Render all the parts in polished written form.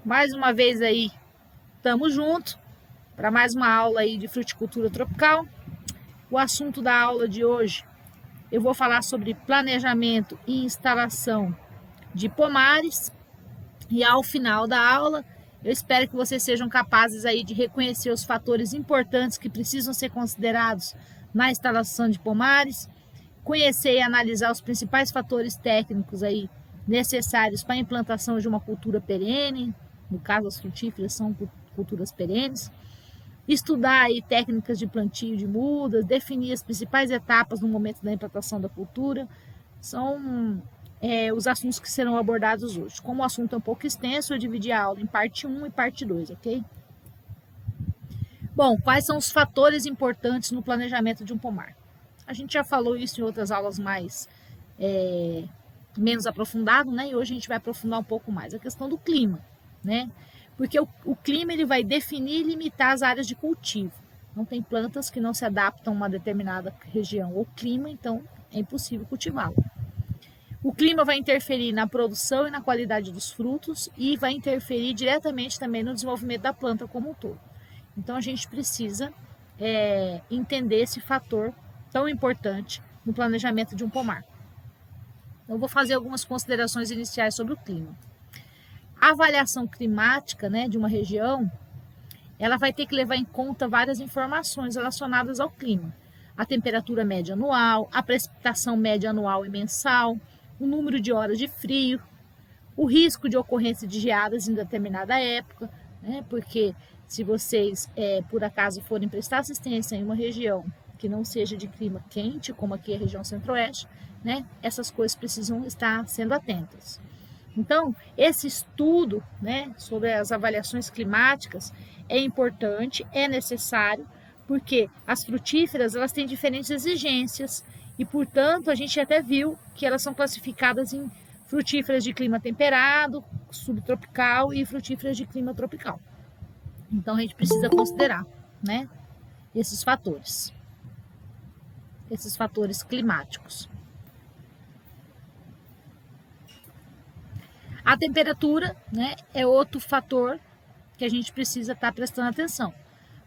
Mais uma vez aí, estamos juntos para mais uma aula aí de fruticultura tropical. O assunto da aula de hoje, eu vou falar sobre planejamento e instalação de pomares. E ao final da aula, eu espero que vocês sejam capazes aí de reconhecer os fatores importantes que precisam ser considerados na instalação de pomares, conhecer e analisar os principais fatores técnicos aí necessários para a implantação de uma cultura perene, no caso as frutíferas são culturas perenes, estudar aí técnicas de plantio de mudas, definir as principais etapas no momento da implantação da cultura, são os assuntos que serão abordados hoje. Como o assunto é um pouco extenso, eu dividi a aula em parte 1 e parte 2, ok? Bom, quais são os fatores importantes no planejamento de um pomar? A gente já falou isso em outras aulas menos aprofundado, né? E hoje a gente vai aprofundar um pouco mais a questão do clima, né? Porque o clima ele vai definir e limitar as áreas de cultivo. Não tem plantas que não se adaptam a uma determinada região ou clima, então é impossível cultivá-la. O clima vai interferir na produção e na qualidade dos frutos e vai interferir diretamente também no desenvolvimento da planta como um todo. Então a gente precisa entender esse fator tão importante no planejamento de um pomar. Eu vou fazer algumas considerações iniciais sobre o clima. A avaliação climática, né, de uma região, ela vai ter que levar em conta várias informações relacionadas ao clima. A temperatura média anual, a precipitação média anual e mensal, o número de horas de frio, o risco de ocorrência de geadas em determinada época, né, porque se vocês, por acaso, forem prestar assistência em uma região que não seja de clima quente, como aqui a região centro-oeste, né, essas coisas precisam estar sendo atentas. Então, esse estudo, né, sobre as avaliações climáticas é importante, é necessário, porque as frutíferas elas têm diferentes exigências e, portanto, a gente até viu que elas são classificadas em frutíferas de clima temperado, subtropical e frutíferas de clima tropical. Então, a gente precisa considerar, né, esses fatores climáticos. A temperatura, né, é outro fator que a gente precisa estar prestando atenção,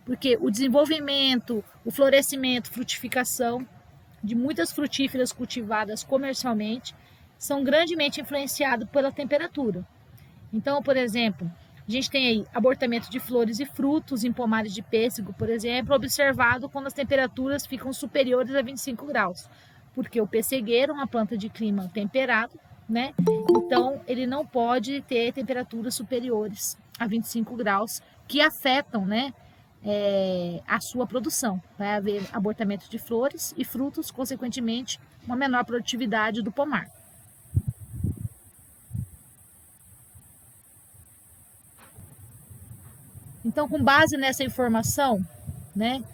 porque o desenvolvimento, o florescimento, frutificação de muitas frutíferas cultivadas comercialmente são grandemente influenciados pela temperatura. Então, por exemplo, a gente tem aí abortamento de flores e frutos em pomares de pêssego, por exemplo, observado quando as temperaturas ficam superiores a 25 graus, porque o pessegueiro é uma planta de clima temperado, né? Então, ele não pode ter temperaturas superiores a 25 graus que afetam, né, a sua produção. Vai haver abortamento de flores e frutos, consequentemente, uma menor produtividade do pomar. Então, com base nessa informação, né,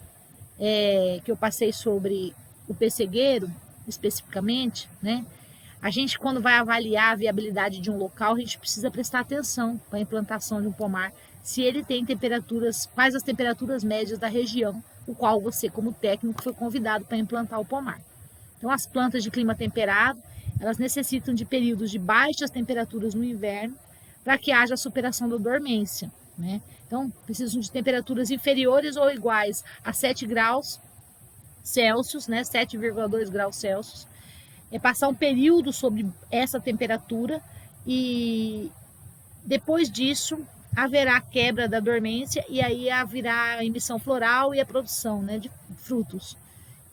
que eu passei sobre o pessegueiro, especificamente, né, a gente, quando vai avaliar a viabilidade de um local, a gente precisa prestar atenção para a implantação de um pomar, se ele tem temperaturas, quais as temperaturas médias da região, o qual você, como técnico, foi convidado para implantar o pomar. Então, as plantas de clima temperado, elas necessitam de períodos de baixas temperaturas no inverno para que haja a superação da dormência, né? Então, precisam de temperaturas inferiores ou iguais a 7 graus Celsius, né? 7,2 graus Celsius, passar um período sobre essa temperatura e depois disso haverá quebra da dormência e aí haverá a emissão floral e a produção, né, de frutos.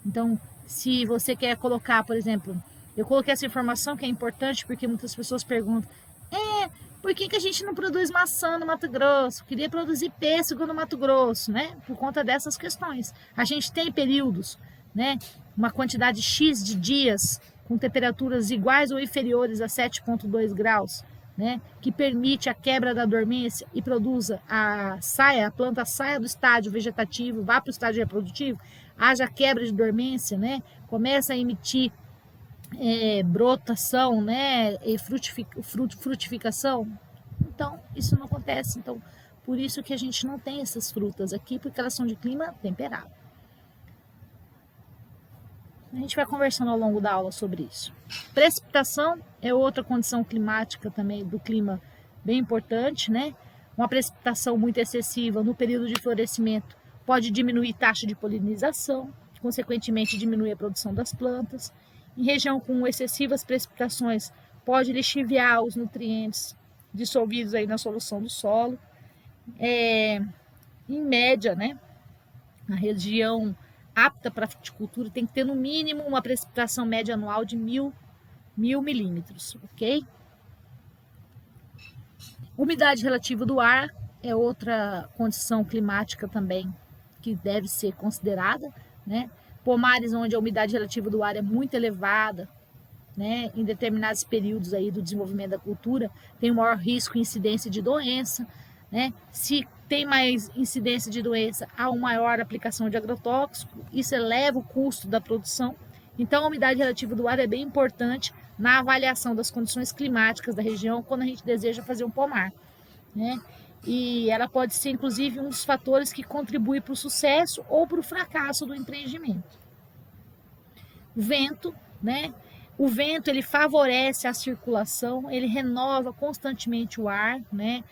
Então, se você quer colocar, por exemplo, eu coloquei essa informação que é importante porque muitas pessoas perguntam, por que a gente não produz maçã no Mato Grosso? Queria produzir pêssego no Mato Grosso, né? Por conta dessas questões. A gente tem períodos, né? Uma quantidade X de dias com temperaturas iguais ou inferiores a 7,2 graus, né? Que permite a quebra da dormência e produza a planta saia do estágio vegetativo, vá para o estágio reprodutivo, haja quebra de dormência, né? Começa a emitir brotação, né, e frutificação. Então, isso não acontece. Então, por isso que a gente não tem essas frutas aqui, porque elas são de clima temperado. A gente vai conversando ao longo da aula sobre isso. Precipitação é outra condição climática também do clima bem importante, né? uma precipitação muito excessiva no período de florescimento pode diminuir taxa de polinização, consequentemente diminuir a produção das plantas. Em região com excessivas precipitações, pode lixiviar os nutrientes dissolvidos aí na solução do solo. Em média, né, a região apta para fruticultura tem que ter no mínimo uma precipitação média anual de 1.000 milímetros, ok? Umidade relativa do ar é outra condição climática também que deve ser considerada, né? Pomares onde a umidade relativa do ar é muito elevada, né, em determinados períodos aí do desenvolvimento da cultura, tem o maior risco e incidência de doença, né? Se tem mais incidência de doença, há uma maior aplicação de agrotóxico, isso eleva o custo da produção. Então, a umidade relativa do ar é bem importante na avaliação das condições climáticas da região quando a gente deseja fazer um pomar, né? E ela pode ser, inclusive, um dos fatores que contribui para o sucesso ou para o fracasso do empreendimento. Vento, né? O vento, ele favorece a circulação, ele renova constantemente o ar, né,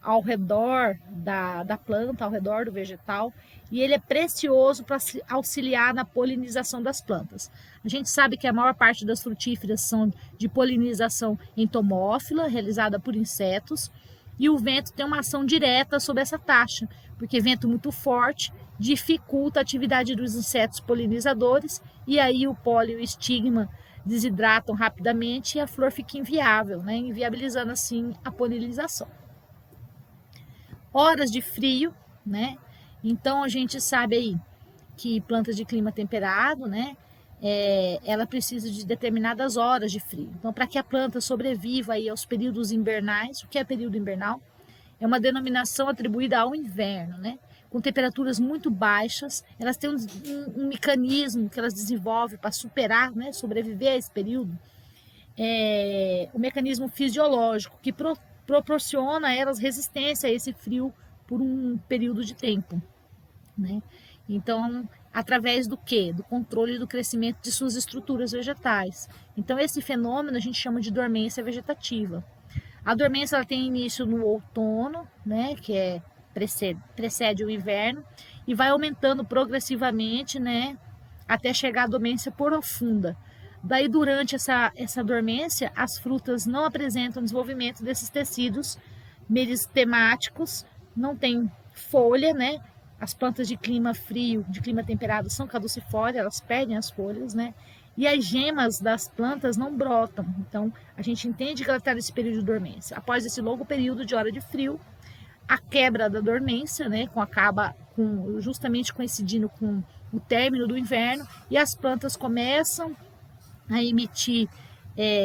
ao redor da planta, ao redor do vegetal, e ele é precioso para auxiliar na polinização das plantas. A gente sabe que a maior parte das frutíferas são de polinização entomófila, realizada por insetos, e o vento tem uma ação direta sobre essa taxa, porque vento muito forte dificulta a atividade dos insetos polinizadores, e aí o pólen e o estigma desidratam rapidamente e a flor fica inviável, né, inviabilizando assim a polinização. Horas de frio, né? Então a gente sabe aí que plantas de clima temperado, né, ela precisa de determinadas horas de frio. Então, para que a planta sobreviva aí aos períodos invernais, o que é período invernal? É uma denominação atribuída ao inverno, né? Com temperaturas muito baixas, elas têm um mecanismo que elas desenvolvem para superar, né, sobreviver a esse período, o mecanismo fisiológico que proporciona a elas resistência a esse frio por um período de tempo, né? Então, através do quê? Do controle do crescimento de suas estruturas vegetais. Então, esse fenômeno a gente chama de dormência vegetativa. A dormência ela tem início no outono, né, que precede o inverno, e vai aumentando progressivamente, né, até chegar à dormência profunda. Daí, durante essa dormência, as frutas não apresentam desenvolvimento desses tecidos meristemáticos, não tem folha, né? As plantas de clima frio, de clima temperado, são caducifólias, elas perdem as folhas, né? E as gemas das plantas não brotam. Então, a gente entende que ela está nesse período de dormência. Após esse longo período de hora de frio, a quebra da dormência, né? Justamente coincidindo com o término do inverno, e as plantas começam a emitir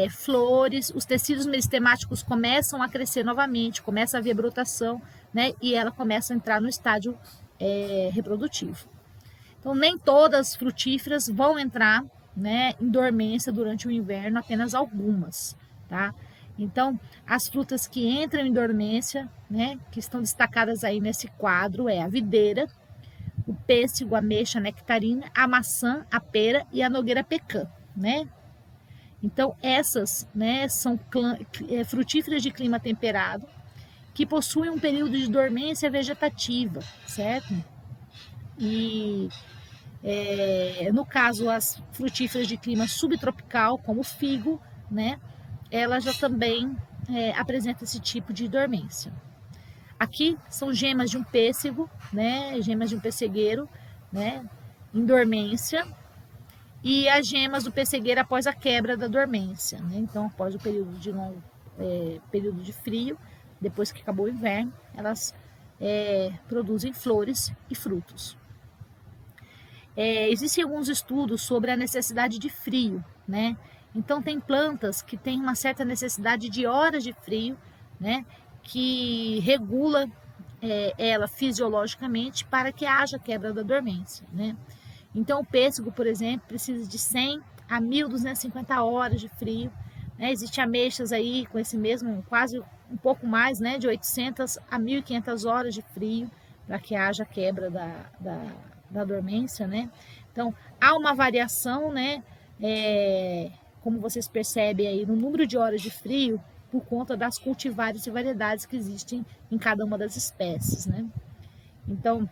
flores, os tecidos meristemáticos começam a crescer novamente, começa a haver brotação, né? E ela começa a entrar no estágio reprodutivo. Então, nem todas as frutíferas vão entrar, né, em dormência durante o inverno, apenas algumas, tá? Então, as frutas que entram em dormência, né, que estão destacadas aí nesse quadro, é a videira, o pêssego, a ameixa, a nectarina, a maçã, a pera e a nogueira pecã, né? Então, essas, né, são frutíferas de clima temperado que possuem um período de dormência vegetativa, certo? E no caso, as frutíferas de clima subtropical, como o figo, né, ela já também apresenta esse tipo de dormência. Aqui são gemas de um pêssego, né, gemas de um pessegueiro, né, em dormência, e as gemas do pessegueiro após a quebra da dormência, né? Então, após o período de período de frio, depois que acabou o inverno, elas produzem flores e frutos. Existem alguns estudos sobre a necessidade de frio, né? Então, tem plantas que têm uma certa necessidade de horas de frio, né, que regula ela fisiologicamente para que haja quebra da dormência, né? Então, o pêssego, por exemplo, precisa de 100 a 1.250 horas de frio, né? Existem ameixas aí com esse mesmo, quase um pouco mais, né, de 800 a 1.500 horas de frio para que haja quebra da dormência, né? Então, há uma variação, né, como vocês percebem aí, no número de horas de frio por conta das cultivares e variedades que existem em cada uma das espécies, né? Então,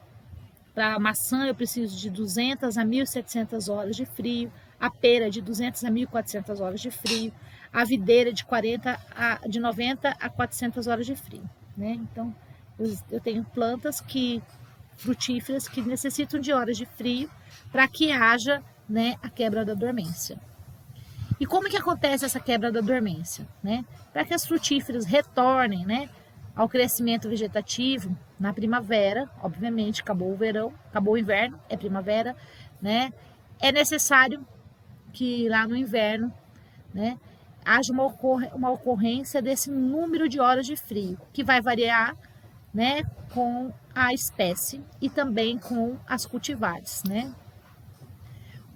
para a maçã eu preciso de 200 a 1.700 horas de frio, a pera de 200 a 1.400 horas de frio, a videira de 90 a 400 horas de frio, né? Então, eu tenho plantas frutíferas que necessitam de horas de frio para que haja, né, a quebra da dormência. E como que acontece essa quebra da dormência, né? Para que as frutíferas retornem, né, ao crescimento vegetativo na primavera, obviamente, acabou o verão, acabou o inverno, é primavera, né? É necessário que lá no inverno, né, haja uma ocorrência desse número de horas de frio, que vai variar, né, com a espécie e também com as cultivares, né?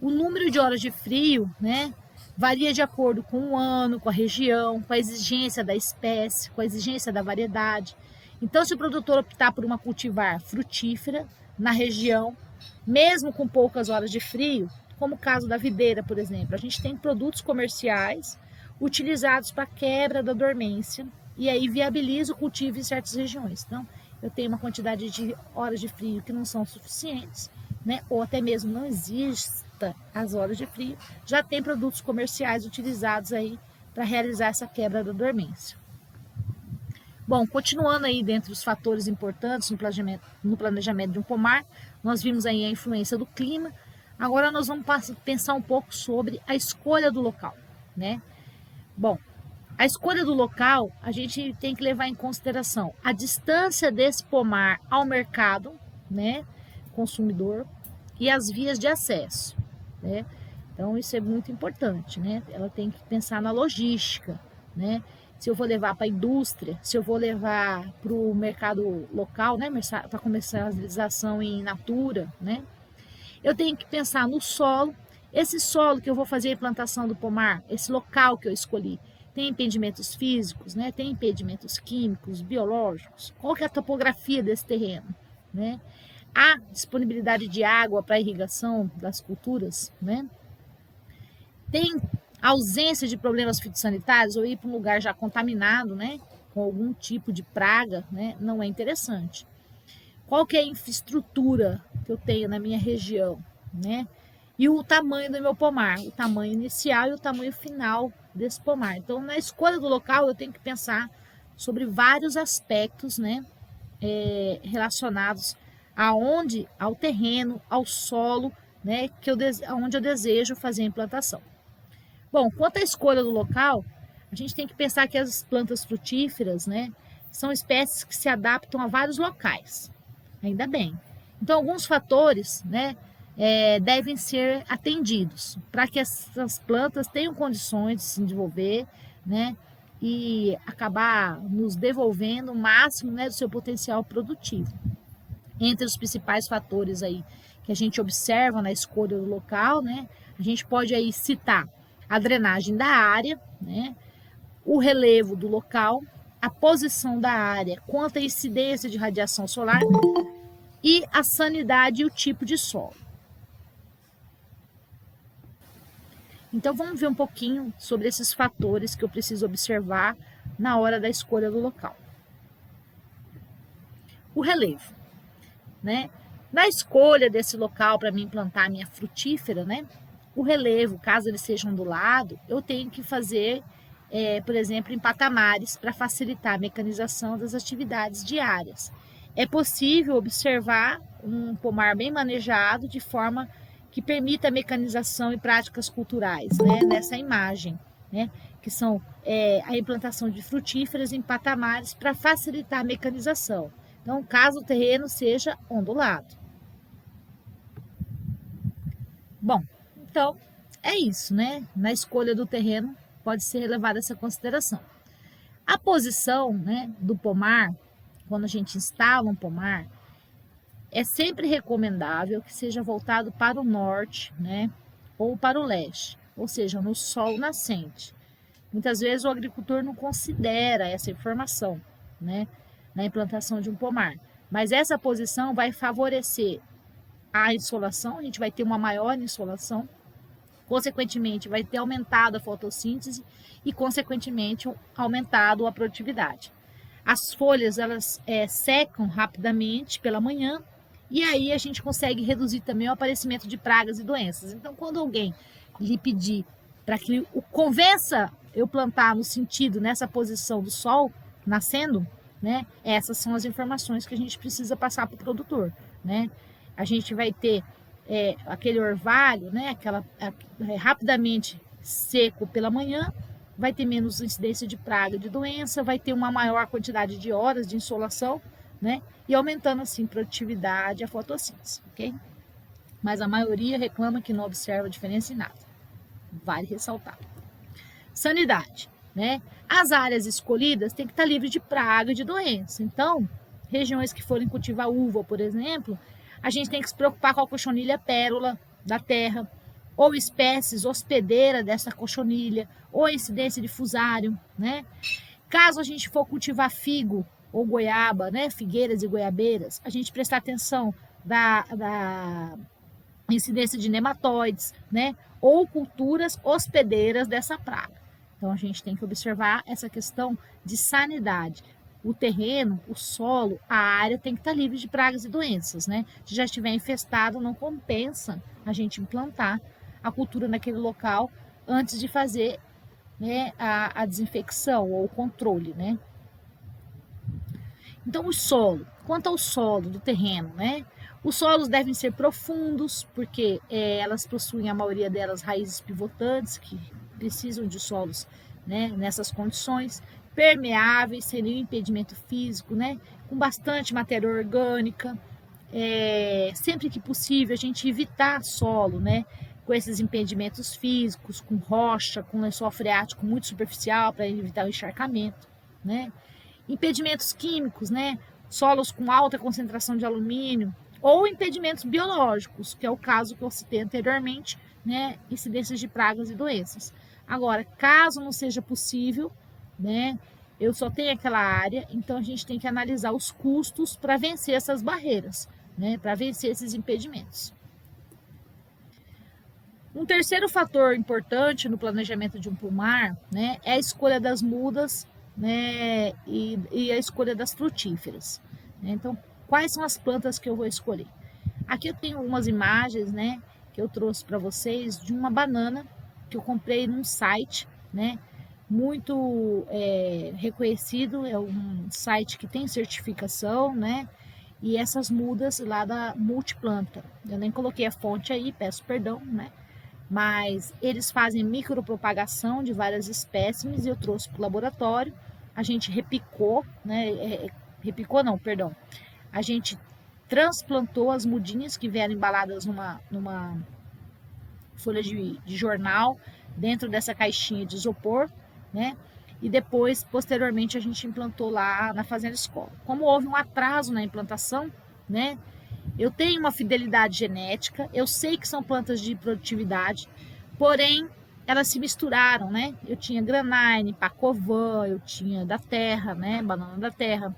O número de horas de frio, né, varia de acordo com o ano, com a região, com a exigência da espécie, com a exigência da variedade. Então, se o produtor optar por uma cultivar frutífera na região, mesmo com poucas horas de frio, como o caso da videira, por exemplo, a gente tem produtos comerciais utilizados para quebra da dormência e aí viabiliza o cultivo em certas regiões. Então, eu tenho uma quantidade de horas de frio que não são suficientes, né? Ou até mesmo não exista as horas de frio, já tem produtos comerciais utilizados aí para realizar essa quebra da dormência. Bom, continuando aí dentre os fatores importantes no planejamento de um pomar, nós vimos aí a influência do clima. Agora nós vamos pensar um pouco sobre a escolha do local, né? Bom, a escolha do local, a gente tem que levar em consideração a distância desse pomar ao mercado, né, consumidor, e as vias de acesso, né? Então isso é muito importante, né? Ela tem que pensar na logística, né? Se eu vou levar para a indústria, se eu vou levar para o mercado local, né, para comercialização em natura, né? Eu tenho que pensar no solo. Esse solo que eu vou fazer a implantação do pomar, esse local que eu escolhi, tem impedimentos físicos, né? Tem impedimentos químicos, biológicos. Qual que é a topografia desse terreno, né? Há disponibilidade de água para irrigação das culturas, né? Tem ausência de problemas fitossanitários ou ir para um lugar já contaminado, né? Com algum tipo de praga, né? Não é interessante. Qual que é a infraestrutura que eu tenho na minha região, né? E o tamanho do meu pomar, o tamanho inicial e o tamanho final desse pomar. Então, na escolha do local, eu tenho que pensar sobre vários aspectos, né? Relacionados ao terreno, ao solo, né? Onde eu desejo fazer a implantação. Bom, quanto à escolha do local, a gente tem que pensar que as plantas frutíferas, né? São espécies que se adaptam a vários locais. Ainda bem. Então, alguns fatores, né, devem ser atendidos para que essas plantas tenham condições de se desenvolver, né, e acabar nos devolvendo o máximo, né, do seu potencial produtivo. Entre os principais fatores aí que a gente observa na escolha do local, né, a gente pode aí citar a drenagem da área, né, o relevo do local, a posição da área quanto à incidência de radiação solar e a sanidade e o tipo de solo. Então vamos ver um pouquinho sobre esses fatores que eu preciso observar na hora da escolha do local. O relevo, né? Na escolha desse local para me implantar a minha frutífera, né? O relevo, caso ele seja ondulado, eu tenho que fazer, por exemplo, em patamares para facilitar a mecanização das atividades diárias. É possível observar um pomar bem manejado de forma que permita a mecanização e práticas culturais, né, nessa imagem, né, que são a implantação de frutíferas em patamares para facilitar a mecanização. Então, caso o terreno seja ondulado. Bom, então é isso, né? Na escolha do terreno pode ser levada essa consideração. A posição, né, do pomar, quando a gente instala um pomar, é sempre recomendável que seja voltado para o norte, né, ou para o leste, ou seja, no sol nascente. Muitas vezes o agricultor não considera essa informação, né, na implantação de um pomar, mas essa posição vai favorecer a insolação, a gente vai ter uma maior insolação consequentemente vai ter aumentado a fotossíntese e consequentemente aumentado a produtividade. As folhas elas secam rapidamente pela manhã e aí a gente consegue reduzir também o aparecimento de pragas e doenças. Então, quando alguém lhe pedir para que o convença eu plantar no sentido, nessa posição do sol nascendo, né? Essas são as informações que a gente precisa passar para o produtor, né? A gente vai ter aquele orvalho, né? Rapidamente seco pela manhã, vai ter menos incidência de praga, de doença, vai ter uma maior quantidade de horas de insolação, né? E aumentando assim a produtividade e a fotossíntese, ok? Mas a maioria reclama que não observa diferença em nada. Vale ressaltar. Sanidade, né? As áreas escolhidas têm que estar livres de praga e de doença. Então, regiões que forem cultivar uva, por exemplo, a gente tem que se preocupar com a cochonilha pérola da terra, ou espécies hospedeiras dessa cochonilha, ou incidência de fusário, né? Caso a gente for cultivar figo ou goiaba, né? Figueiras e goiabeiras, a gente prestar atenção da incidência de nematóides, né? Ou culturas hospedeiras dessa praga. Então a gente tem que observar essa questão de sanidade. O terreno, o solo, a área tem que estar livre de pragas e doenças, né? Se já estiver infestado, não compensa a gente implantar a cultura naquele local antes de fazer, né, a desinfecção ou o controle, né? Então, o solo, quanto ao solo do terreno, né? Os solos devem ser profundos, porque elas possuem, a maioria delas, raízes pivotantes, que precisam de solos, né, nessas condições, permeáveis, sem nenhum impedimento físico, né, com bastante matéria orgânica, sempre que possível a gente evitar solo, né, com esses impedimentos físicos, com rocha, com lençol freático muito superficial para evitar o encharcamento, né. Impedimentos químicos, né, solos com alta concentração de alumínio, ou impedimentos biológicos, que é o caso que eu citei anteriormente, né, incidências de pragas e doenças. Agora, caso não seja possível, né, eu só tenho aquela área, então a gente tem que analisar os custos para vencer essas barreiras, né, para vencer esses impedimentos. Um terceiro fator importante no planejamento de um pomar, né, é a escolha das mudas, né, e a escolha das frutíferas. Então, quais são as plantas que eu vou escolher? Aqui eu tenho algumas imagens, né, que eu trouxe para vocês de uma banana que eu comprei num site, né, muito reconhecido, é um site que tem certificação, né, e essas mudas lá da Multiplanta. Eu nem coloquei a fonte aí, peço perdão, né, mas eles fazem micropropagação de várias espécimes e eu trouxe para o laboratório, a gente repicou, né, repicou não, perdão, a gente transplantou as mudinhas que vieram embaladas numa folha de jornal dentro dessa caixinha de isopor, né? E depois, posteriormente, a gente implantou lá na fazenda escola. Como houve um atraso na implantação, né? Eu tenho uma fidelidade genética, eu sei que são plantas de produtividade, porém elas se misturaram, né? Eu tinha Granine, Pacovan, eu tinha da terra, né? Banana da terra.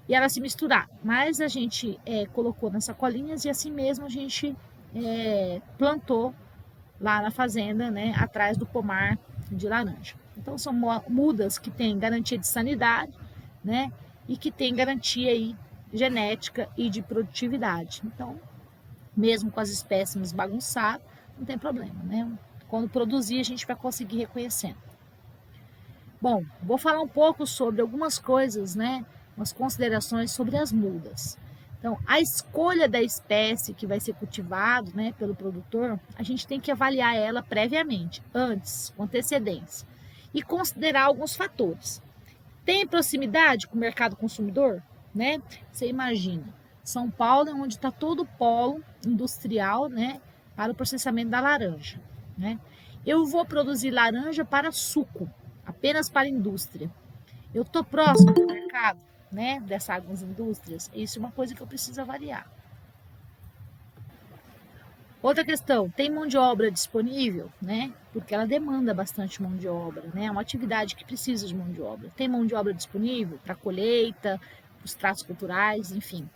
E elas se misturaram, mas a gente colocou nas sacolinhas e assim mesmo a gente plantou lá na fazenda, né? Atrás do pomar de laranja. Então são mudas que têm garantia de sanidade, né? E que tem garantia aí genética e de produtividade. Então, mesmo com as espécimes bagunçadas, não tem problema, né? Quando produzir, a gente vai conseguir reconhecendo. Bom, vou falar um pouco sobre algumas coisas, né? Umas considerações sobre as mudas. Então, a escolha da espécie que vai ser cultivado, né, pelo produtor, a gente tem que avaliar ela previamente, antes, com antecedência, e considerar alguns fatores. Tem proximidade com o mercado consumidor, né? Você imagina, São Paulo é onde está todo o polo industrial, né, para o processamento da laranja, né? Eu vou produzir laranja para suco, apenas para indústria. Eu estou próximo do mercado, né, dessas indústrias. Isso é uma coisa que eu preciso avaliar. Outra questão, tem mão de obra disponível, né? Porque ela demanda bastante mão de obra, né? É uma atividade que precisa de mão de obra. Tem mão de obra disponível para colheita, para os tratos culturais, enfim,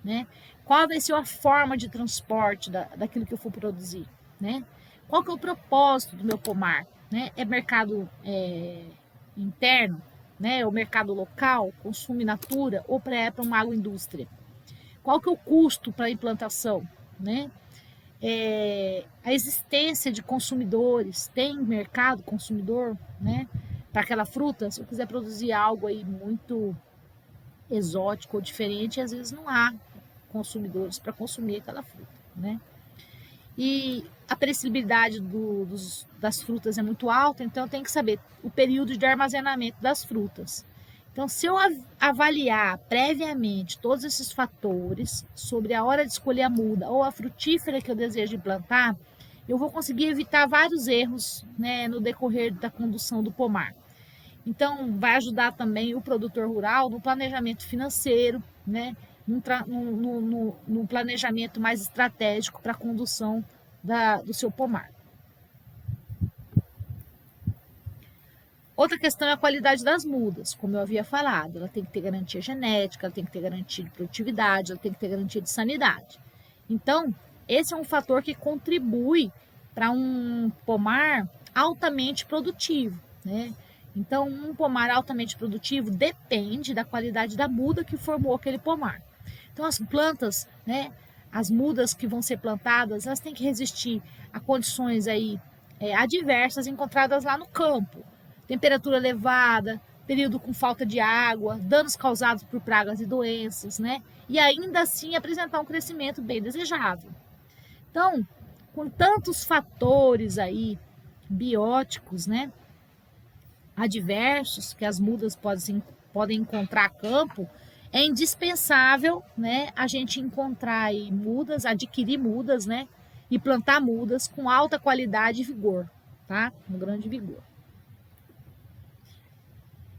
né? Qual vai ser a forma de transporte daquilo que eu for produzir, né? Qual que é o propósito do meu pomar? Né? É mercado interno, né? O mercado local, consumo in natura, ou para uma agroindústria? Qual que é o custo para a implantação? Né? A existência de consumidores, tem mercado consumidor, né? Para aquela fruta, se eu quiser produzir algo aí muito exótico ou diferente, às vezes não há consumidores para consumir aquela fruta, né? E a perecibilidade das frutas é muito alta, então eu tenho que saber o período de armazenamento das frutas. Então, se eu avaliar previamente todos esses fatores sobre a hora de escolher a muda ou a frutífera que eu desejo implantar, eu vou conseguir evitar vários erros, né, no decorrer da condução do pomar. Então, vai ajudar também o produtor rural no planejamento financeiro, né, no planejamento mais estratégico para a condução do seu pomar. Outra questão é a qualidade das mudas, como eu havia falado. Ela tem que ter garantia genética, ela tem que ter garantia de produtividade, ela tem que ter garantia de sanidade. Então, esse é um fator que contribui para um pomar altamente produtivo, né? Então, um pomar altamente produtivo depende da qualidade da muda que formou aquele pomar. Então, as plantas, né, as mudas que vão ser plantadas, elas têm que resistir a condições aí adversas encontradas lá no campo. Temperatura elevada, período com falta de água, danos causados por pragas e doenças, né? E ainda assim apresentar um crescimento bem desejável. Então, com tantos fatores aí bióticos, né, adversos que as mudas podem encontrar a campo, é indispensável, né, a gente encontrar aí mudas, adquirir mudas, né, e plantar mudas com alta qualidade e vigor, tá? Um grande vigor.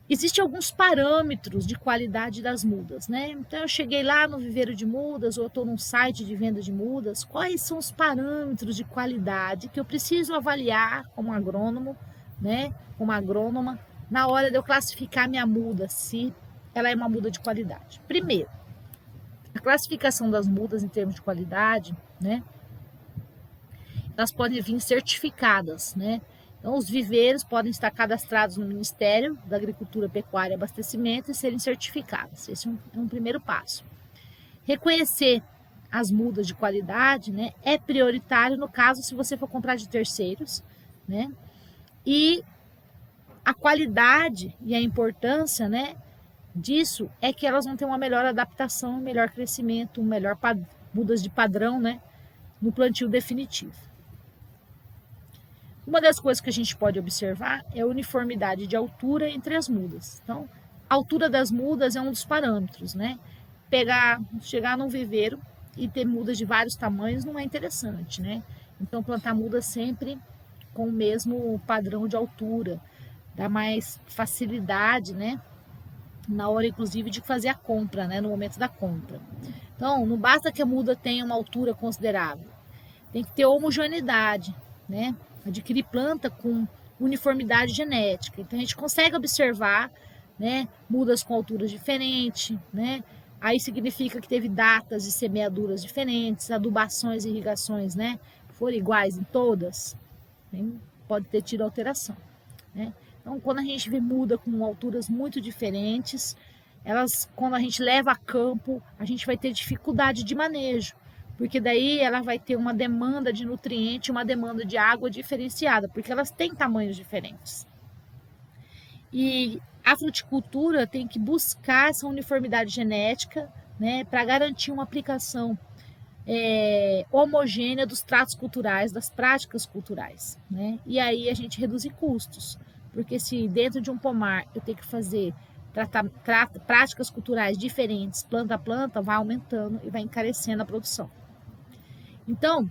Existem alguns parâmetros de qualidade das mudas, né? Então eu cheguei lá no viveiro de mudas ou eu estou num site de venda de mudas, quais são os parâmetros de qualidade que eu preciso avaliar como agrônomo, né? Como agrônoma, na hora de eu classificar minha muda, se ela é uma muda de qualidade. Primeiro, a classificação das mudas em termos de qualidade, né? Elas podem vir certificadas, né? Então, os viveiros podem estar cadastrados no Ministério da Agricultura, Pecuária e Abastecimento e serem certificados. Esse é um primeiro passo. Reconhecer as mudas de qualidade, né, é prioritário no caso se você for comprar de terceiros, né? E a qualidade e a importância, né, disso é que elas vão ter uma melhor adaptação, um melhor crescimento, mudas de padrão, né, no plantio definitivo. Uma das coisas que a gente pode observar é a uniformidade de altura entre as mudas. Então, a altura das mudas é um dos parâmetros, né? Chegar num viveiro e ter mudas de vários tamanhos não é interessante, né? Então, plantar mudas sempre com o mesmo padrão de altura, dá mais facilidade, né? Na hora, inclusive, de fazer a compra, né? No momento da compra. Então, não basta que a muda tenha uma altura considerável, tem que ter homogeneidade, né? Adquirir planta com uniformidade genética. Então, a gente consegue observar, né, mudas com alturas diferentes, né? Aí significa que teve datas de semeaduras diferentes, adubações e irrigações, né, foram iguais em todas, pode ter tido alteração, né? Então, quando a gente vê muda com alturas muito diferentes, quando a gente leva a campo, a gente vai ter dificuldade de manejo, porque daí ela vai ter uma demanda de nutriente, uma demanda de água diferenciada, porque elas têm tamanhos diferentes. E a fruticultura tem que buscar essa uniformidade genética, né, para garantir uma aplicação homogênea dos tratos culturais, das práticas culturais, né? E aí a gente reduzir custos, porque se dentro de um pomar eu tenho que fazer práticas culturais diferentes, planta a planta, vai aumentando e vai encarecendo a produção. Então,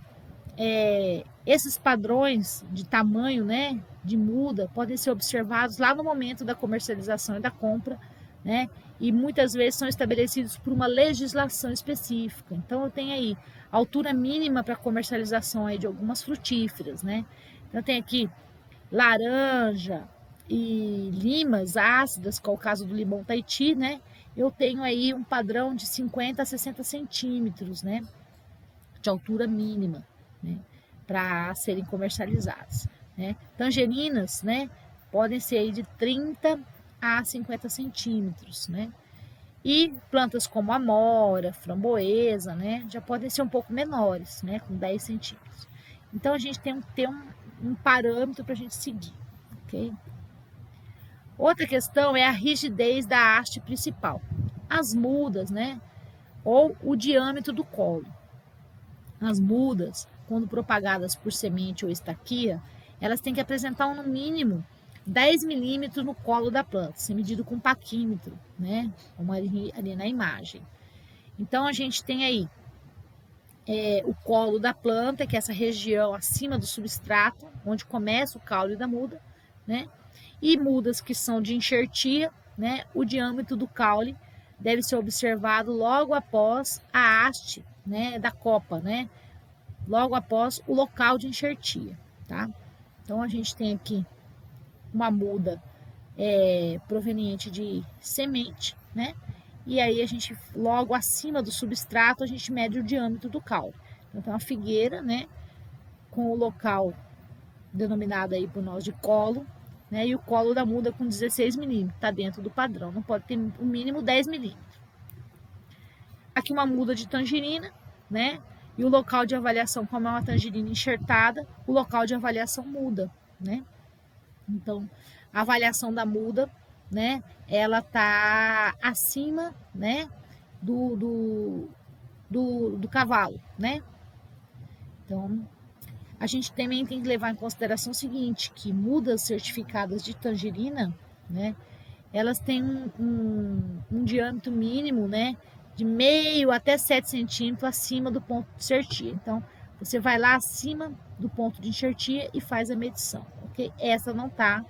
esses padrões de tamanho, né, de muda, podem ser observados lá no momento da comercialização e da compra, né, e muitas vezes são estabelecidos por uma legislação específica. Então, eu tenho aí a altura mínima para comercialização aí de algumas frutíferas, né. Então, eu tenho aqui laranja e limas ácidas, que é o caso do limão Tahiti, né, eu tenho aí um padrão de 50 a 60 centímetros, né, de altura mínima, né? para serem comercializadas, né? Tangerinas, né, podem ser aí de 30 a 50 centímetros, né? E plantas como amora, framboesa, né, já podem ser um pouco menores, né, com 10 centímetros. Então a gente tem que ter um parâmetro para a gente seguir, ok? Outra questão é a rigidez da haste principal. As mudas, né, ou o diâmetro do colo. As mudas, quando propagadas por semente ou estaquia, elas têm que apresentar no mínimo 10 milímetros no colo da planta, ser medido com paquímetro, né? Como ali na imagem. Então a gente tem aí o colo da planta, que é essa região acima do substrato, onde começa o caule da muda, né? E mudas que são de enxertia, né? O diâmetro do caule deve ser observado logo após a haste, né, da copa, né? Logo após o local de enxertia, tá? Então a gente tem aqui uma muda proveniente de semente, né? E aí a gente, logo acima do substrato, a gente mede o diâmetro do caule. Então tem uma figueira, né? Com o local denominado aí por nós de colo, né? E o colo da muda com 16 milímetros, tá dentro do padrão, não pode ter o mínimo 10 milímetros. Aqui uma muda de tangerina, né? E o local de avaliação, como é uma tangerina enxertada, o local de avaliação muda, né? Então, a avaliação da muda, né? Ela tá acima, né? Do cavalo, né? Então, a gente também tem que levar em consideração o seguinte, que mudas certificadas de tangerina, né? Elas têm um diâmetro mínimo, né? De meio até 7 centímetros acima do ponto de enxertia. Então, você vai lá acima do ponto de enxertia e faz a medição, ok? Essa não tá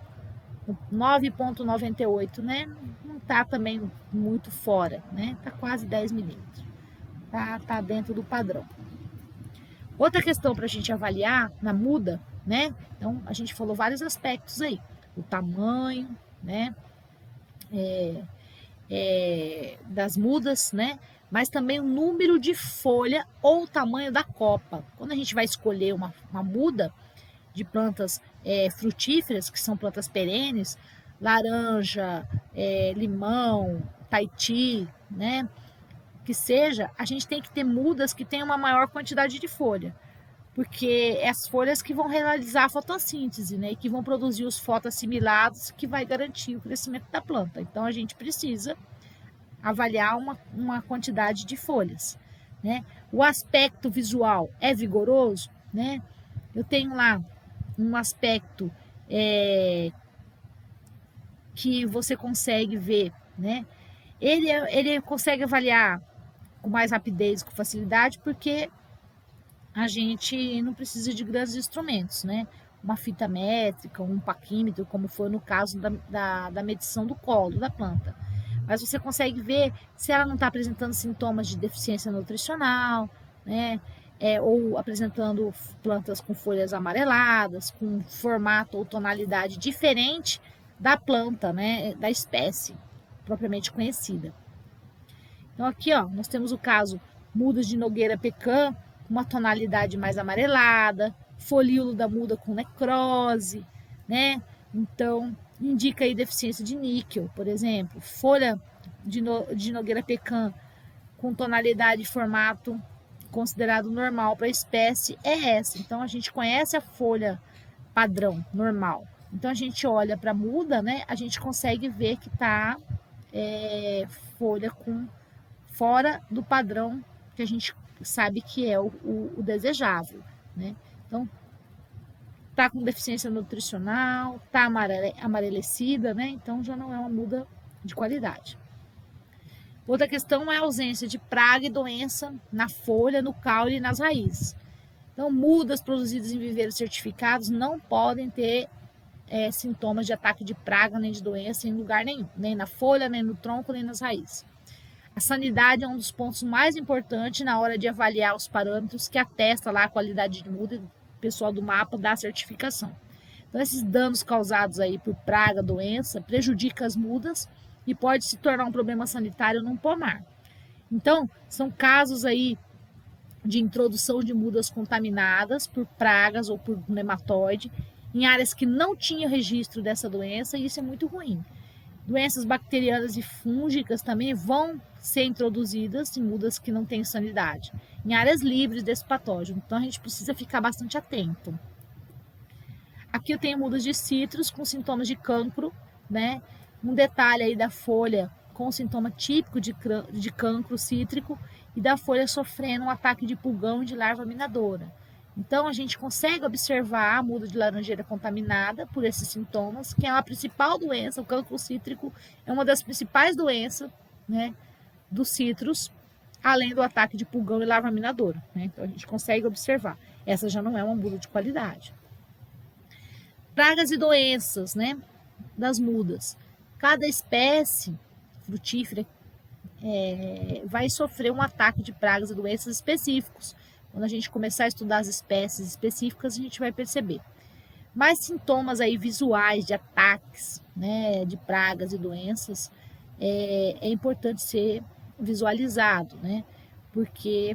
9,98, né? Não tá também muito fora, né? Tá quase 10 milímetros. Tá dentro do padrão. Outra questão para a gente avaliar na muda, né? Então, a gente falou vários aspectos aí. O tamanho, né? Das mudas, né? Mas também o número de folha ou o tamanho da copa. Quando a gente vai escolher uma muda de plantas frutíferas, que são plantas perenes, laranja, limão, taiti, né? Que seja, a gente tem que ter mudas que tenham uma maior quantidade de folha, porque é as folhas que vão realizar a fotossíntese, né? E que vão produzir os fotoassimilados que vai garantir o crescimento da planta. Então a gente precisa avaliar uma quantidade de folhas, né? O aspecto visual é vigoroso, né? Eu tenho lá um aspecto que você consegue ver, né? Ele consegue avaliar com mais rapidez, com facilidade, porque a gente não precisa de grandes instrumentos, né? Uma fita métrica, um paquímetro, como foi no caso da medição do colo da planta. Mas você consegue ver se ela não está apresentando sintomas de deficiência nutricional, né? Ou apresentando plantas com folhas amareladas, com formato ou tonalidade diferente da planta, né? Da espécie propriamente conhecida. Então aqui, ó, nós temos o caso mudas de nogueira pecan, uma tonalidade mais amarelada, folíolo da muda com necrose, né? Então, indica aí deficiência de níquel, por exemplo. Folha de nogueira pecan com tonalidade e formato considerado normal para a espécie é essa. Então, a gente conhece a folha padrão, normal. Então, a gente olha para a muda, né? A gente consegue ver que tá folha com fora do padrão que a gente sabe que é o desejável, né? Então, tá com deficiência nutricional, tá amarelecida, né? Então já não é uma muda de qualidade. Outra questão é a ausência de praga e doença na folha, no caule e nas raízes. Então, mudas produzidas em viveiros certificados não podem ter sintomas de ataque de praga nem de doença em lugar nenhum, nem na folha, nem no tronco, nem nas raízes. A sanidade é um dos pontos mais importantes na hora de avaliar os parâmetros que atesta lá a qualidade de muda, o pessoal do mapa dá a certificação. Então, esses danos causados aí por praga, doença, prejudicam as mudas e pode se tornar um problema sanitário num pomar. Então, são casos aí de introdução de mudas contaminadas por pragas ou por nematóide em áreas que não tinham registro dessa doença, e isso é muito ruim. Doenças bacterianas e fúngicas também vão ser introduzidas em mudas que não têm sanidade, em áreas livres desse patógeno. Então a gente precisa ficar bastante atento. Aqui eu tenho mudas de citros com sintomas de cancro, né? Um detalhe aí da folha com sintoma típico de cancro cítrico e da folha sofrendo um ataque de pulgão e de larva minadora. Então a gente consegue observar a muda de laranjeira contaminada por esses sintomas, que é a principal doença. O cancro cítrico é uma das principais doenças, né, dos citros, além do ataque de pulgão e larva minadora, né? Então a gente consegue observar. Essa já não é uma muda de qualidade. Pragas e doenças, né, das mudas. Cada espécie frutífera vai sofrer um ataque de pragas e doenças específicos. Quando a gente começar a estudar as espécies específicas, a gente vai perceber. Mais sintomas aí visuais de ataques, né, de pragas e doenças, é importante ser visualizado, né? Porque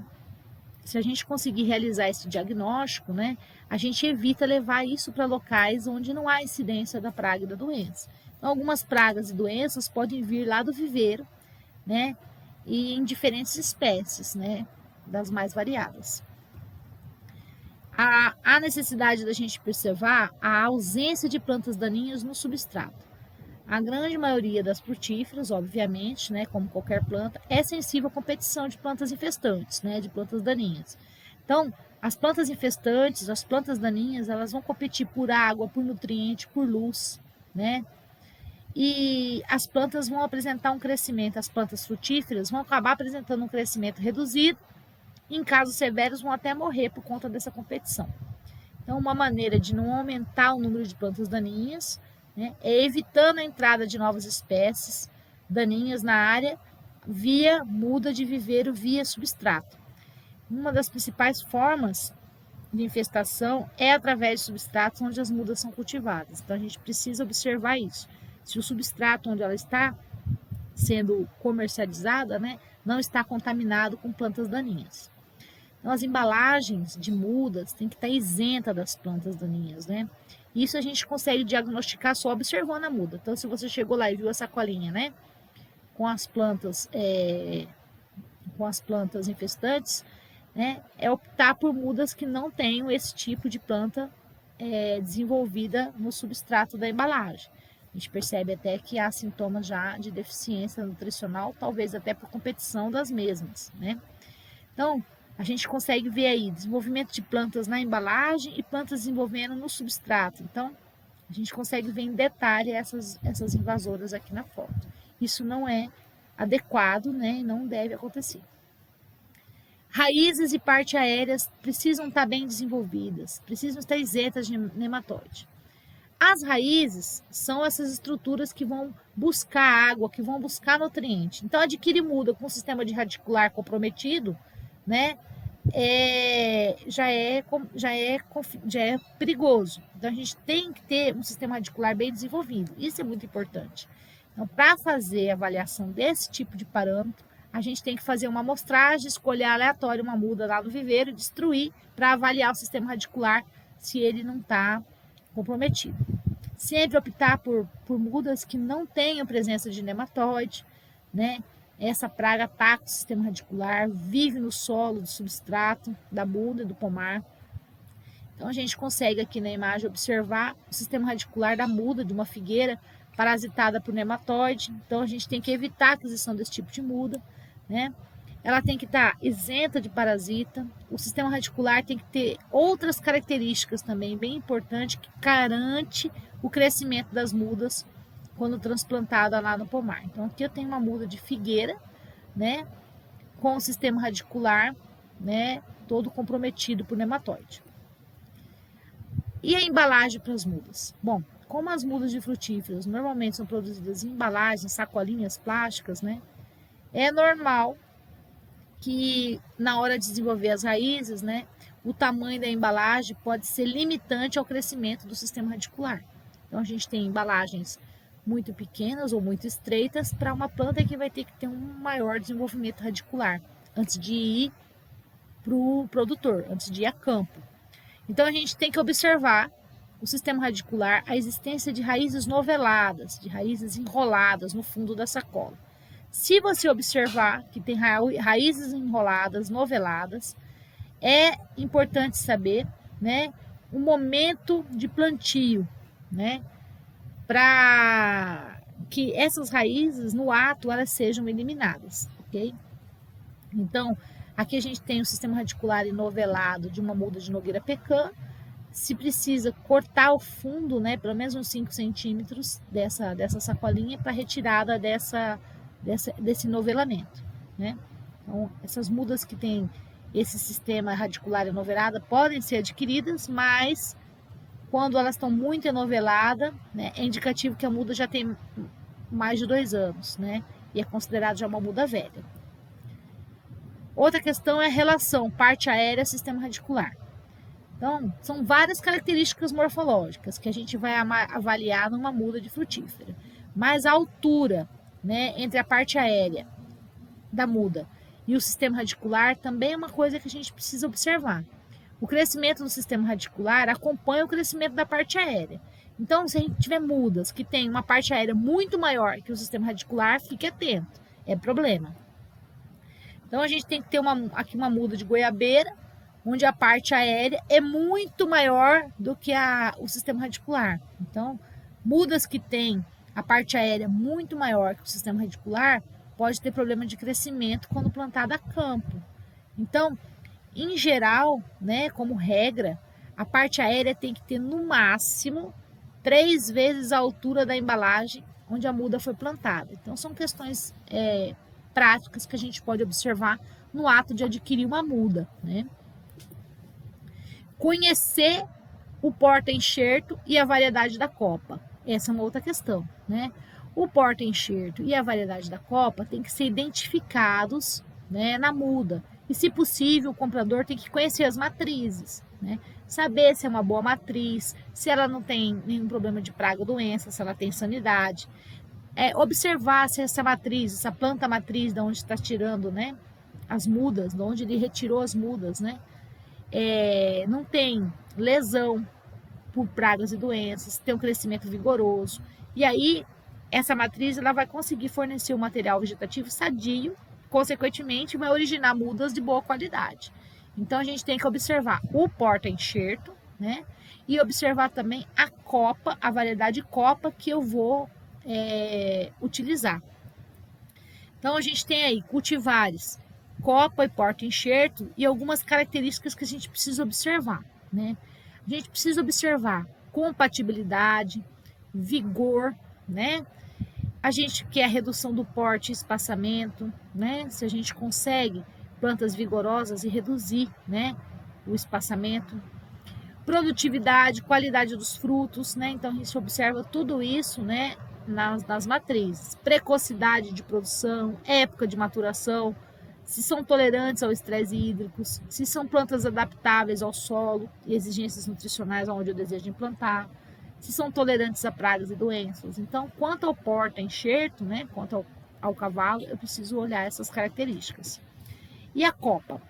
se a gente conseguir realizar esse diagnóstico, né, a gente evita levar isso para locais onde não há incidência da praga e da doença. Então, algumas pragas e doenças podem vir lá do viveiro, né, e em diferentes espécies, né, das mais variadas. Há necessidade da gente observar a ausência de plantas daninhas no substrato. A grande maioria das frutíferas, obviamente, né, como qualquer planta, é sensível à competição de plantas infestantes, né, de plantas daninhas. Então, as plantas infestantes, as plantas daninhas, elas vão competir por água, por nutriente, por luz, né? E as plantas vão apresentar um crescimento, as plantas frutíferas vão acabar apresentando um crescimento reduzido, e em casos severos vão até morrer por conta dessa competição. Então, uma maneira de não aumentar o número de plantas daninhas, né, é evitando a entrada de novas espécies daninhas na área via muda de viveiro, via substrato. Uma das principais formas de infestação é através de substratos onde as mudas são cultivadas. Então, a gente precisa observar isso. Se o substrato onde ela está sendo comercializada, né, não está contaminado com plantas daninhas. Então, as embalagens de mudas têm que estar isenta das plantas daninhas, né? Isso a gente consegue diagnosticar só observando a muda. Então, se você chegou lá e viu a sacolinha, né, com as plantas infestantes, né, é optar por mudas que não tenham esse tipo de planta desenvolvida no substrato da embalagem. A gente percebe até que há sintomas já de deficiência nutricional, talvez até por competição das mesmas, né? Então, a gente consegue ver aí desenvolvimento de plantas na embalagem e plantas desenvolvendo no substrato. Então, a gente consegue ver em detalhe essas invasoras aqui na foto. Isso não é adequado, né? E não deve acontecer. Raízes e partes aéreas precisam estar bem desenvolvidas, precisam estar isentas de nematóide. As raízes são essas estruturas que vão buscar água, que vão buscar nutriente. Então, adquirir muda com o sistema de radicular comprometido, né, já é perigoso. Então, a gente tem que ter um sistema radicular bem desenvolvido. Isso é muito importante. Então, para fazer a avaliação desse tipo de parâmetro, a gente tem que fazer uma amostragem, escolher aleatório uma muda lá do viveiro, destruir para avaliar o sistema radicular se ele não está comprometido. Sempre optar por mudas que não tenham presença de nematóide, né? Essa praga ataca o sistema radicular, vive no solo do substrato da muda e do pomar. Então a gente consegue aqui na imagem observar o sistema radicular da muda de uma figueira parasitada por nematóide. Então a gente tem que evitar a aquisição desse tipo de muda, né? Ela tem que estar isenta de parasita. O sistema radicular tem que ter outras características também bem importantes que garante o crescimento das mudas quando transplantada lá no pomar. Então aqui eu tenho uma muda de figueira, né, com o sistema radicular, né, todo comprometido por nematóide. E a embalagem para as mudas? Bom, como as mudas de frutíferas normalmente são produzidas em embalagens, sacolinhas plásticas, né, é normal que na hora de desenvolver as raízes, né, o tamanho da embalagem pode ser limitante ao crescimento do sistema radicular. Então a gente tem embalagens muito pequenas ou muito estreitas para uma planta que vai ter que ter um maior desenvolvimento radicular antes de ir para o produtor, antes de ir a campo. Então a gente tem que observar o sistema radicular, a existência de raízes noveladas, de raízes enroladas no fundo da sacola. Se você observar que tem raízes enroladas, noveladas, é importante saber, né, o momento de plantio, né, para que essas raízes no ato elas sejam eliminadas, ok? Então, aqui a gente tem o sistema radicular enovelado de uma muda de Nogueira Pecan. Se precisa cortar o fundo, né, pelo menos uns 5 centímetros dessa sacolinha para retirada desse novelamento, né? Então, essas mudas que tem esse sistema radicular enovelado podem ser adquiridas, mas quando elas estão muito enoveladas, né, é indicativo que a muda já tem mais de 2 anos, né? E é considerado já uma muda velha. Outra questão é a relação parte aérea sistema radicular. Então, são várias características morfológicas que a gente vai avaliar numa muda de frutífera. Mas a altura, né, entre a parte aérea da muda e o sistema radicular também é uma coisa que a gente precisa observar. O crescimento do sistema radicular acompanha o crescimento da parte aérea. Então, se a gente tiver mudas que tem uma parte aérea muito maior que o sistema radicular, fique atento, é problema. Então, a gente tem que ter aqui uma muda de goiabeira, onde a parte aérea é muito maior do que o sistema radicular. Então, mudas que tem a parte aérea muito maior que o sistema radicular, pode ter problema de crescimento quando plantada a campo. Então, em geral, né, como regra, a parte aérea tem que ter no máximo 3 vezes a altura da embalagem onde a muda foi plantada. Então, são questões práticas que a gente pode observar no ato de adquirir uma muda, né? Conhecer o porta-enxerto e a variedade da copa. Essa é uma outra questão, né? O porta-enxerto e a variedade da copa tem que ser identificados, né, na muda. E, se possível, o comprador tem que conhecer as matrizes, né? Saber se é uma boa matriz, se ela não tem nenhum problema de praga ou doença, se ela tem sanidade. Observar se essa matriz, essa planta matriz, de onde está tirando, né, as mudas, de onde ele retirou as mudas, né, não tem lesão por pragas e doenças, tem um crescimento vigoroso. E aí, essa matriz ela vai conseguir fornecer um material vegetativo sadio, consequentemente vai originar mudas de boa qualidade. Então, a gente tem que observar o porta-enxerto, né? E observar também a copa, a variedade copa que eu vou utilizar. Então, a gente tem aí cultivares, copa e porta-enxerto e algumas características que a gente precisa observar, né? A gente precisa observar compatibilidade, vigor, né? A gente quer a redução do porte e espaçamento, né? Se a gente consegue plantas vigorosas e reduzir, né, o espaçamento. Produtividade, qualidade dos frutos, né? Então a gente observa tudo isso, né, nas matrizes. Precocidade de produção, época de maturação, se são tolerantes ao estresse hídrico, se são plantas adaptáveis ao solo e exigências nutricionais onde eu desejo implantar, se são tolerantes a pragas e doenças. Então, quanto ao porta-enxerto, né, quanto ao cavalo, eu preciso olhar essas características. E a copa,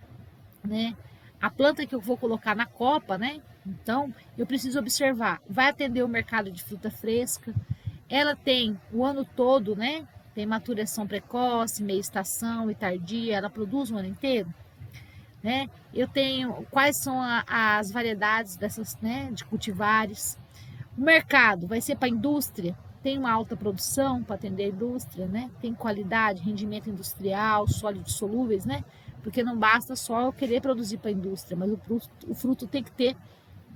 né? A planta que eu vou colocar na copa, né? Então, eu preciso observar, vai atender o mercado de fruta fresca, ela tem o ano todo, né? Tem maturação precoce, meia estação e tardia, ela produz o ano inteiro, né? Eu tenho quais são as variedades dessas, né, de cultivares. O mercado vai ser para a indústria, tem uma alta produção para atender a indústria, né? Tem qualidade, rendimento industrial, sólidos solúveis, né? Porque não basta só eu querer produzir para a indústria, mas o fruto tem que ter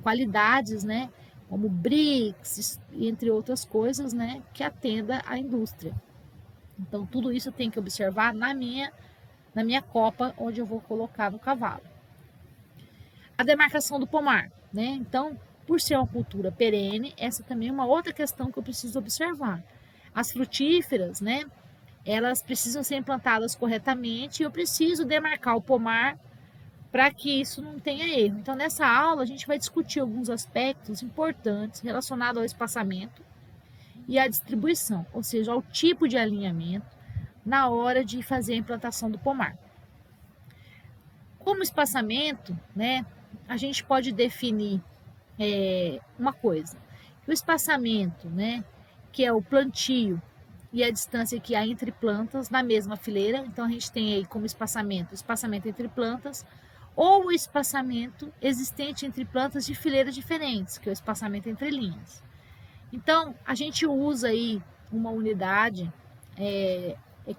qualidades, né? Como BRICS, entre outras coisas, né? Que atenda à indústria. Então, tudo isso eu tenho que observar na minha copa, onde eu vou colocar no cavalo. A demarcação do pomar, né? Então, por ser uma cultura perene, essa também é uma outra questão que eu preciso observar. As frutíferas, né? Elas precisam ser implantadas corretamente e eu preciso demarcar o pomar para que isso não tenha erro. Então, nessa aula, a gente vai discutir alguns aspectos importantes relacionados ao espaçamento e à distribuição, ou seja, ao tipo de alinhamento na hora de fazer a implantação do pomar. Como espaçamento, né, a gente pode definir uma coisa, o espaçamento, né, que é o plantio e a distância que há entre plantas na mesma fileira, então a gente tem aí como espaçamento, o espaçamento entre plantas, ou o espaçamento existente entre plantas de fileiras diferentes, que é o espaçamento entre linhas. Então, a gente usa aí uma unidade,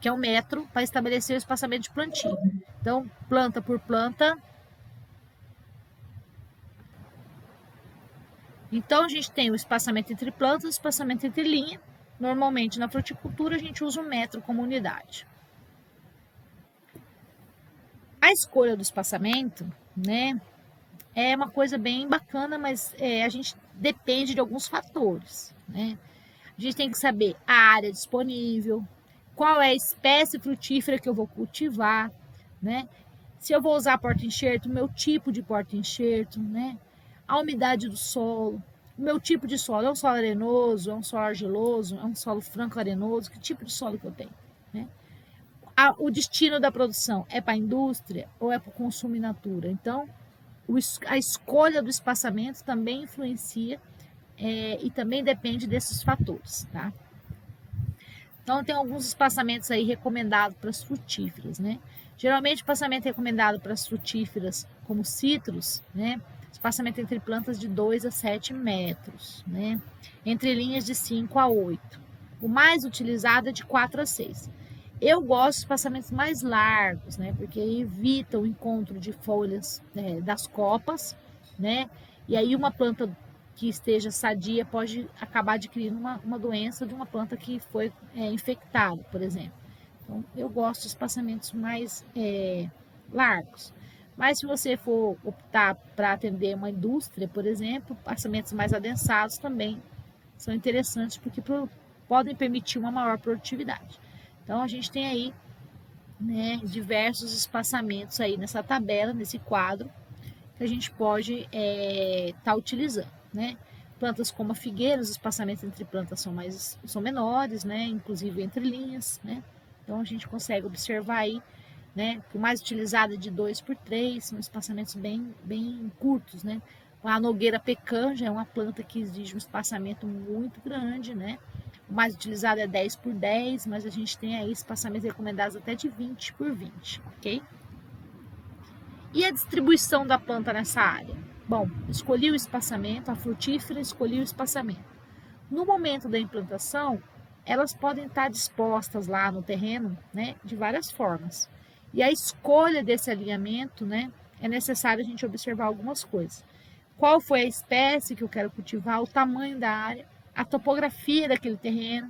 que é o metro, para estabelecer o espaçamento de plantio. Então, planta por planta. Então, a gente tem o espaçamento entre plantas, o espaçamento entre linha. Normalmente, na fruticultura, a gente usa um metro como unidade. A escolha do espaçamento, né, é uma coisa bem bacana, mas a gente depende de alguns fatores, né? A gente tem que saber a área disponível, qual é a espécie frutífera que eu vou cultivar, né? Se eu vou usar porta-enxerto, o meu tipo de porta-enxerto, né? A umidade do solo, o meu tipo de solo, é um solo arenoso, é um solo argiloso, é um solo franco-arenoso, que tipo de solo que eu tenho, né? O destino da produção é para a indústria ou é para o consumo in natura? Então, a escolha do espaçamento também influencia e também depende desses fatores, tá? Então, tem alguns espaçamentos aí recomendados para as frutíferas, né? Geralmente, o espaçamento recomendado para as frutíferas, como citros, né? Espaçamento entre plantas de 2 a 7 metros, né? Entre linhas de 5 a 8. O mais utilizado é de 4 a 6. Eu gosto de espaçamentos mais largos, né? Porque evita o encontro de folhas das copas, né? E aí uma planta que esteja sadia pode acabar adquirindo uma doença de uma planta que foi infectada, por exemplo. Então, eu gosto de espaçamentos mais largos. Mas se você for optar para atender uma indústria, por exemplo, espaçamentos mais adensados também são interessantes porque podem permitir uma maior produtividade. Então, a gente tem aí, né, diversos espaçamentos aí nessa tabela, nesse quadro, que a gente pode estar utilizando, né? Plantas como a figueira, os espaçamentos entre plantas são menores, né? Inclusive entre linhas, né? Então a gente consegue observar aí, né? Que o mais utilizado é de 2 por 3, são espaçamentos bem curtos, né? A nogueira pecan já é uma planta que exige um espaçamento muito grande, né? O mais utilizado é 10 por 10, mas a gente tem aí espaçamentos recomendados até de 20 por 20, ok? E a distribuição da planta nessa área? Bom, escolhi o espaçamento, a frutífera escolhi o espaçamento. No momento da implantação, elas podem estar dispostas lá no terreno, né, de várias formas. E a escolha desse alinhamento, né, é necessário a gente observar algumas coisas. Qual foi a espécie que eu quero cultivar, o tamanho da área, a topografia daquele terreno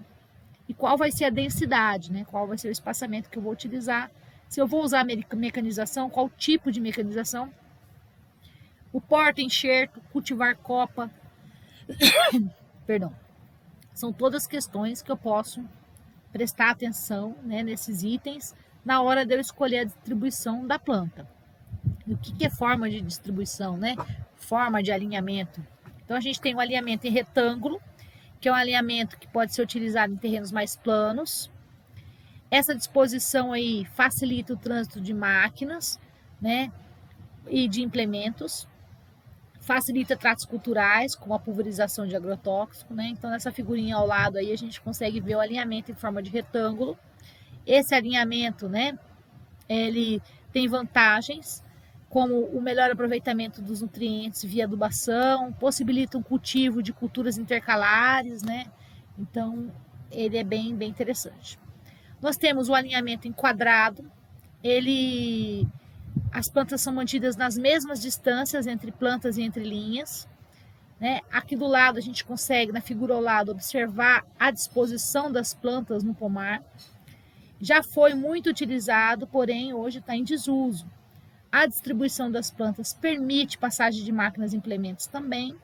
e qual vai ser a densidade, né, qual vai ser o espaçamento que eu vou utilizar. Se eu vou usar mecanização, qual tipo de mecanização? O porta-enxerto, cultivar copa, perdão. São todas questões que eu posso prestar atenção, né, nesses itens na hora de eu escolher a distribuição da planta. E o que é forma de distribuição, né? Forma de alinhamento. Então a gente tem o alinhamento em retângulo, que é um alinhamento que pode ser utilizado em terrenos mais planos. Essa disposição aí facilita o trânsito de máquinas, né, e de implementos, facilita tratos culturais, como a pulverização de agrotóxico, né? Então, nessa figurinha ao lado aí, a gente consegue ver o alinhamento em forma de retângulo. Esse alinhamento, né, ele tem vantagens, como o melhor aproveitamento dos nutrientes via adubação, possibilita um cultivo de culturas intercalares, né? Então, ele é bem interessante. Nós temos o alinhamento em quadrado, as plantas são mantidas nas mesmas distâncias entre plantas e entre linhas, né? Aqui do lado a gente consegue, na figura ao lado, observar a disposição das plantas no pomar. Já foi muito utilizado, porém hoje está em desuso. A distribuição das plantas permite passagem de máquinas e implementos também,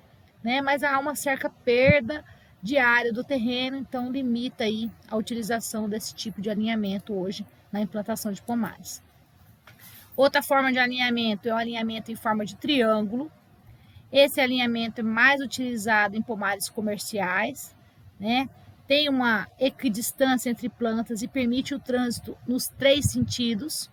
né? Mas há uma certa perda de área do terreno, então limita aí a utilização desse tipo de alinhamento hoje na implantação de pomares. Outra forma de alinhamento é o alinhamento em forma de triângulo. Esse alinhamento é mais utilizado em pomares comerciais, né? Tem uma equidistância entre plantas e permite o trânsito nos 3 sentidos,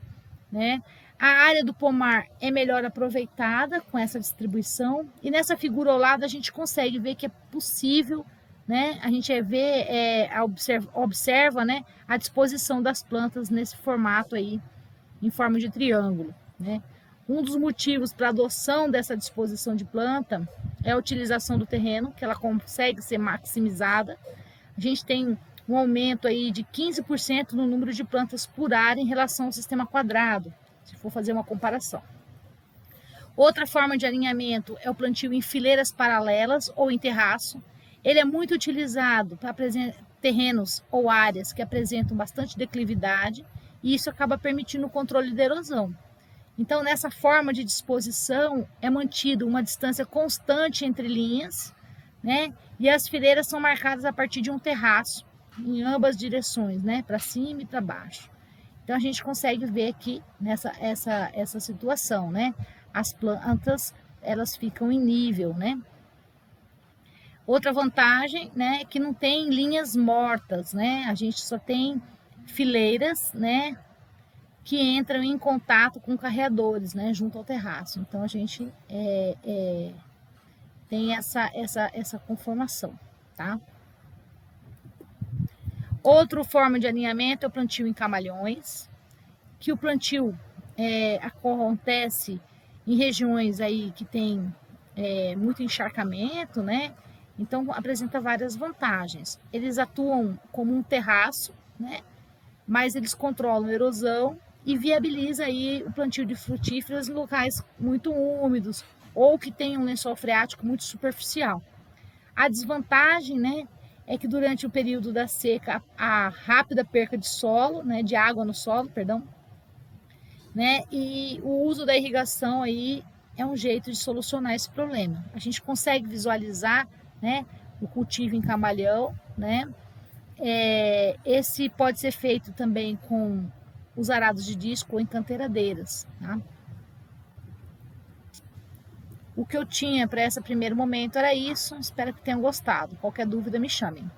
né? A área do pomar é melhor aproveitada com essa distribuição, e nessa figura ao lado a gente consegue ver que é possível, né? A gente observa, né, a disposição das plantas nesse formato aí, em forma de triângulo, né? Um dos motivos para a adoção dessa disposição de planta é a utilização do terreno, que ela consegue ser maximizada. A gente tem um aumento aí de 15% no número de plantas por área em relação ao sistema quadrado, se for fazer uma comparação. Outra forma de alinhamento é o plantio em fileiras paralelas ou em terraço. Ele é muito utilizado para terrenos ou áreas que apresentam bastante declividade, e isso acaba permitindo o controle da erosão. Então, nessa forma de disposição, é mantido uma distância constante entre linhas, né? E as fileiras são marcadas a partir de um terraço, em ambas direções, né? Para cima e para baixo. Então, a gente consegue ver aqui essa situação, né? As plantas, elas ficam em nível, né? Outra vantagem, né, é que não tem linhas mortas, né? A gente só tem fileiras, né, que entram em contato com carreadores, né, junto ao terraço. Então, a gente tem essa conformação, tá? Outra forma de alinhamento é o plantio em camalhões, que o plantio acontece em regiões aí que tem muito encharcamento, né? Então, apresenta várias vantagens. Eles atuam como um terraço, né? Mas eles controlam a erosão e viabiliza aí o plantio de frutíferas em locais muito úmidos ou que tem um lençol freático muito superficial. A desvantagem, né, é que durante o período da seca, a rápida perca de solo, né, de água no solo, perdão, né, e o uso da irrigação aí é um jeito de solucionar esse problema. A gente consegue visualizar, né, o cultivo em camalhão, né? Esse pode ser feito também com os arados de disco ou em canteiradeiras, tá? O que eu tinha para esse primeiro momento era isso. Espero que tenham gostado. Qualquer dúvida, me chamem.